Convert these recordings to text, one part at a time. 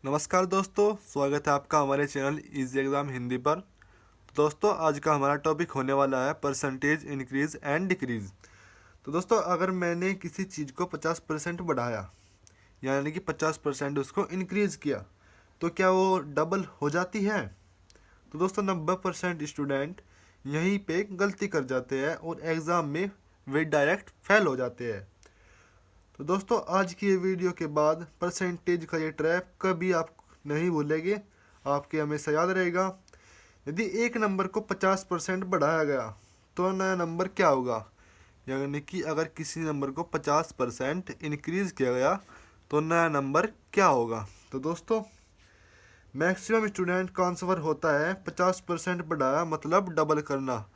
नमस्कार दोस्तों, स्वागत है आपका हमारे चैनल इजी एग्ज़ाम हिंदी पर। तो दोस्तों, आज का हमारा टॉपिक होने वाला है परसेंटेज इंक्रीज़ एंड डिक्रीज़। तो दोस्तों, अगर मैंने किसी चीज़ को 50% बढ़ाया यानी कि 50% उसको इंक्रीज़ किया तो क्या वो डबल हो जाती है? तो दोस्तों, 90% स्टूडेंट यहीं पे गलती कर जाते हैं और एग्ज़ाम में वे डायरेक्ट फेल हो जाते हैं। तो दोस्तों, आज की ये वीडियो के बाद परसेंटेज का ये ट्रैप कभी आप नहीं भूलेंगे, आपके हमेशा याद रहेगा। यदि एक नंबर को 50% बढ़ाया गया तो नया नंबर क्या होगा, यानी कि अगर किसी नंबर को 50% इंक्रीज किया गया तो नया नंबर क्या होगा। तो दोस्तों, मैक्सिमम स्टूडेंट का आंसर होता है 50% बढ़ाया मतलब डबल करना,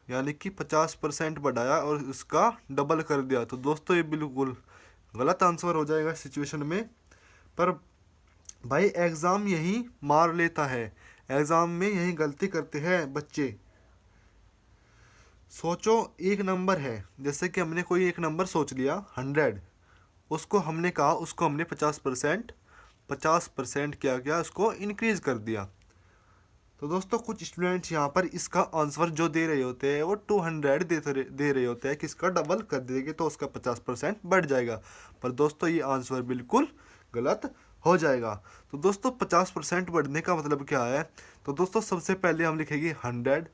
यानी कि 50% बढ़ाया और उसका डबल कर दिया। तो दोस्तों, ये बिल्कुल गलत आंसर हो जाएगा सिचुएशन में। पर भाई, एग्ज़ाम यही मार लेता है, एग्ज़ाम में यही गलती करते हैं बच्चे। सोचो, एक नंबर है, जैसे कि हमने कोई एक नंबर सोच लिया 100, उसको हमने कहा उसको हमने 50% क्या किया, उसको इंक्रीज़ कर दिया। तो दोस्तों, कुछ स्टूडेंट्स यहाँ पर इसका आंसर जो दे रहे होते हैं वो 200 दे रहे होते हैं कि इसका डबल कर देंगे तो उसका 50% बढ़ जाएगा। पर दोस्तों, ये आंसर बिल्कुल गलत हो जाएगा। तो दोस्तों, 50% बढ़ने का मतलब क्या है? तो दोस्तों, सबसे पहले हम लिखेंगे 100,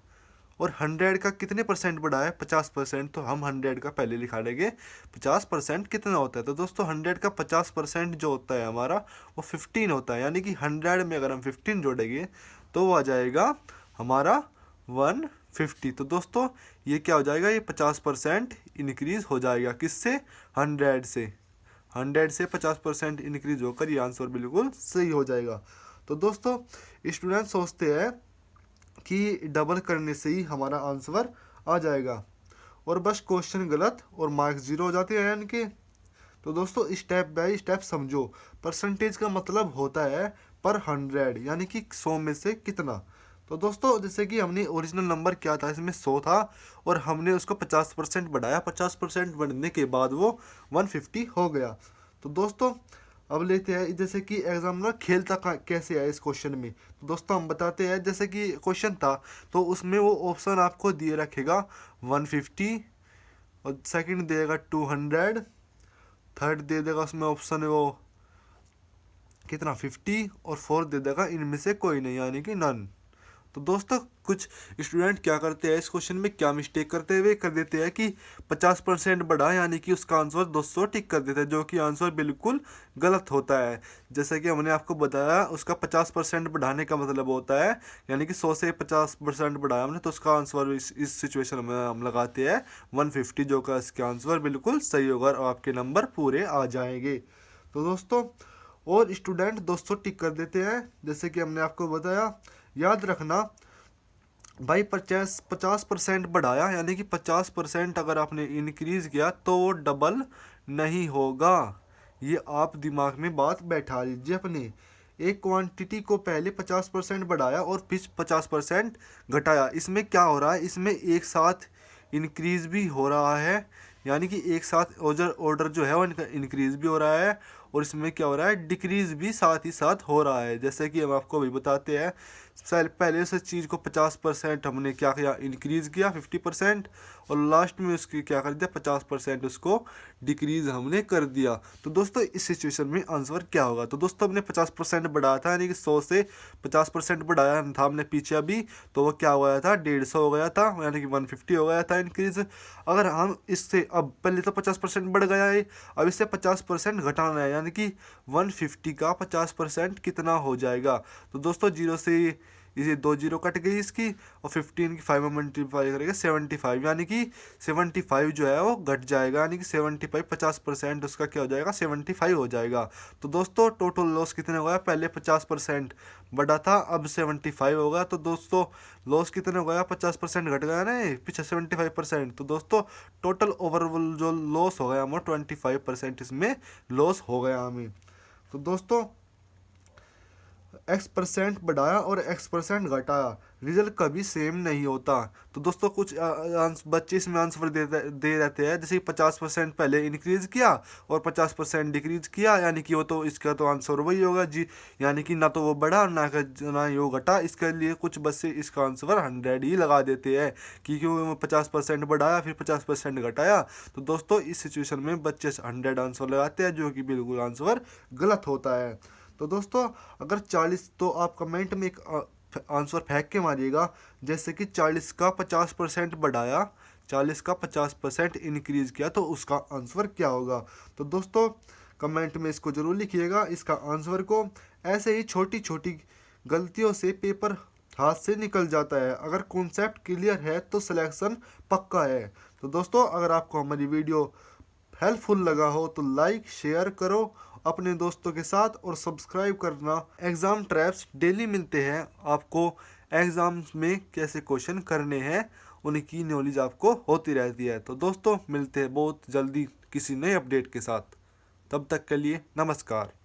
और 100 का कितने परसेंट बढ़ा है? 50%। तो हम 100 का पहले लिखा लेंगे 50% कितना होता है। तो दोस्तों, 100 का 50% जो होता है हमारा वो 15 होता है, यानी कि 100 में अगर हम 15 जोड़ेंगे तो वो आ जाएगा हमारा 150। तो दोस्तों, ये क्या हो जाएगा, ये 50% इंक्रीज हो जाएगा। किससे? 100 से। 100 से 50% इंक्रीज होकर ये आंसर बिल्कुल सही हो जाएगा। तो दोस्तों, स्टूडेंट सोचते हैं कि डबल करने से ही हमारा आंसर आ जाएगा और बस क्वेश्चन गलत और मार्क्स 0 हो जाते हैं इनके। तो दोस्तों, स्टेप बाय स्टेप समझो। परसेंटेज का मतलब होता है पर 100, यानी कि 100 में से कितना। तो दोस्तों, जैसे कि हमने ओरिजिनल नंबर क्या था, इसमें 100 था और हमने उसको 50% बढ़ाया, 50% बढ़ने के बाद वो 150 हो गया। तो दोस्तों, अब लेते हैं जैसे कि एग्जामिनर खेलता कैसे है इस क्वेश्चन में। तो दोस्तों, हम बताते हैं, जैसे कि क्वेश्चन था तो उसमें वो ऑप्शन आपको दिए रखेगा 150, और सेकंड देगा 200, थर्ड दे देगा उसमें ऑप्शन वो कितना 50, और फोर्थ दे देगा इनमें से कोई नहीं, यानी कि नन। तो दोस्तों, कुछ स्टूडेंट क्या करते हैं इस क्वेश्चन में, क्या मिस्टेक करते हुए कर देते हैं कि 50% बढ़ा यानी कि उसका आंसर 200 टिक कर देते हैं, जो कि आंसर बिल्कुल गलत होता है। जैसे कि हमने आपको बताया, उसका 50% बढ़ाने का मतलब होता है, यानी कि 100 से 50% बढ़ाया हमने तो उसका आंसर इस सिचुएशन में हम लगाते हैं 150, जो का इसका आंसर बिल्कुल सही होगा और आपके नंबर पूरे आ जाएंगे। तो दोस्तों, और स्टूडेंट 200 टिक कर देते हैं, जैसे कि हमने आपको बताया। याद रखना भाई, 50% बढ़ाया यानी कि 50% अगर आपने इंक्रीज किया तो वो डबल नहीं होगा। ये आप दिमाग में बात बैठा लीजिए अपने। एक क्वांटिटी को पहले 50% बढ़ाया और फिर 50% घटाया, इसमें क्या हो रहा है, इसमें एक साथ इंक्रीज भी हो रहा है, यानी कि एक साथ ऑर्डर ऑर्डर जो है वो इंक्रीज भी हो रहा है, और इसमें क्या हो रहा है, डिक्रीज भी साथ ही साथ हो रहा है। जैसे कि हम आपको अभी बताते हैं, पहले से चीज़ को 50% हमने क्या किया, इंक्रीज़ किया 50%, और लास्ट में उसकी क्या कर दिया, 50% उसको डिक्रीज़ हमने कर दिया। तो दोस्तों, इस सिचुएशन में आंसर क्या होगा? तो दोस्तों, हमने 50% बढ़ाया था, यानी कि 100 से 50% बढ़ाया था हमने पीछे अभी, तो वो क्या हो गया था, 150 हो गया था, यानी कि 150 हो गया था इंक्रीज़। अगर हम इससे अब पहले तो 50% बढ़ गया है, अब इससे 50% घटाना है, यानी कि 150 का 50% कितना हो जाएगा। तो दोस्तों, 0 से ये 2 जीरो कट गई इसकी, और 15 की 5 में मल्टीप्लाई करेंगे 75, यानी कि 75 जो है वो घट जाएगा, यानी कि 75 50% उसका क्या हो जाएगा, 75 हो जाएगा। तो दोस्तों, टोटल लॉस कितने हो गया, पहले 50% बढ़ा था, अब 75 होगा। तो दोस्तों, लॉस कितने हो गया, 50% घट गया ना पीछे 75%। तो दोस्तों, टोटल ओवरऑल जो लॉस हो गया हमें 25% इसमें लॉस हो गया हमें। तो दोस्तों, x% बढ़ाया और x% घटाया, रिजल्ट कभी सेम नहीं होता। तो दोस्तों कुछ बच्चे इसमें आंसर दे रहते हैं, जैसे 50% पहले इंक्रीज किया और 50% डिक्रीज किया, यानी कि वो तो इसका तो आंसर वही होगा जी, यानी कि ना तो वो बढ़ा ना ही वो घटा। इसके लिए कुछ बच्चे इसका आंसर 100 ही लगा देते हैं कि क्यों 50% बढ़ाया फिर 50% घटाया। तो दोस्तों इस सिचुएशन में बच्चे 100 आंसर लगाते हैं, जो कि बिल्कुल आंसर गलत होता है। तो दोस्तों अगर 40, तो आप कमेंट में एक आंसर फेंक के मारिएगा, जैसे कि 40 का 50% बढ़ाया, 40 का 50% इंक्रीज किया, तो उसका आंसर क्या होगा। तो दोस्तों कमेंट में इसको जरूर लिखिएगा, इसका आंसर को। ऐसे ही छोटी छोटी गलतियों से पेपर हाथ से निकल जाता है। अगर कॉन्सेप्ट क्लियर है तो सिलेक्शन पक्का है। तो दोस्तों अगर आपको हमारी वीडियो हेल्पफुल लगा हो तो लाइक शेयर करो अपने दोस्तों के साथ और सब्सक्राइब करना। एग्ज़ाम ट्रैप्स डेली मिलते हैं आपको, एग्ज़ाम्स में कैसे क्वेश्चन करने हैं उनकी नॉलेज आपको होती रहती है। तो दोस्तों मिलते हैं बहुत जल्दी किसी नए अपडेट के साथ, तब तक के लिए नमस्कार।